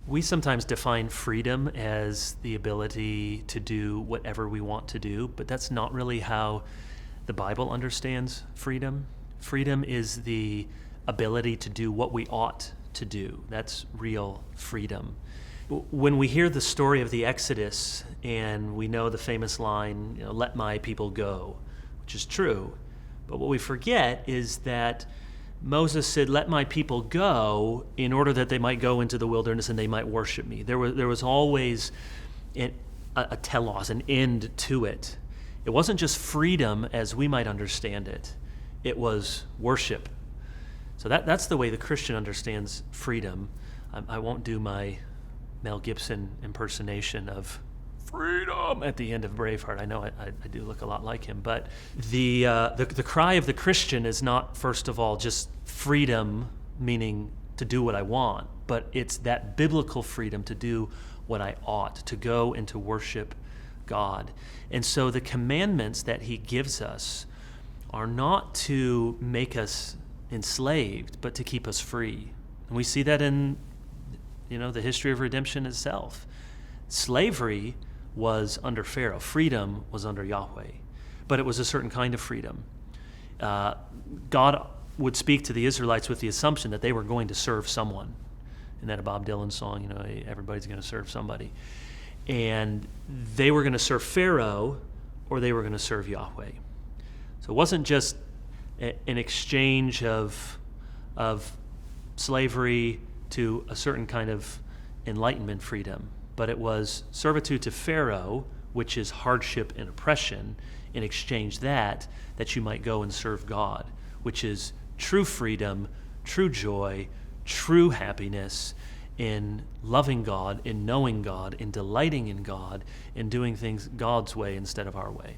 We sometimes define freedom as the ability to do whatever we want to do, but that's not really how the Bible understands freedom. Freedom is the ability to do what we ought to do. That's real freedom. When we hear the story of the Exodus and we know the famous line, let my people go, which is true, but what we forget is that Moses said, let my people go in order that they might go into the wilderness and they might worship me. There was always a telos, an end to it. It wasn't just freedom as we might understand it. It was worship. So that's the way the Christian understands freedom. I won't do my Mel Gibson impersonation of freedom at the end of Braveheart. I know I do look a lot like him, but the cry of the Christian is not, first of all, just freedom, meaning to do what I want, but it's that biblical freedom to do what I ought, to go and to worship God. And so the commandments that he gives us are not to make us enslaved, but to keep us free. And we see that in the history of redemption itself. Slavery was under Pharaoh. Freedom was under Yahweh. But it was a certain kind of freedom. God would speak to the Israelites with the assumption that they were going to serve someone. Isn't that a Bob Dylan song? Everybody's going to serve somebody. And they were going to serve Pharaoh or they were going to serve Yahweh. So it wasn't just an exchange of slavery to a certain kind of enlightenment freedom, but it was servitude to Pharaoh, which is hardship and oppression, in exchange that you might go and serve God, which is true freedom, true joy, true happiness in loving God, in knowing God, in delighting in God, in doing things God's way instead of our way.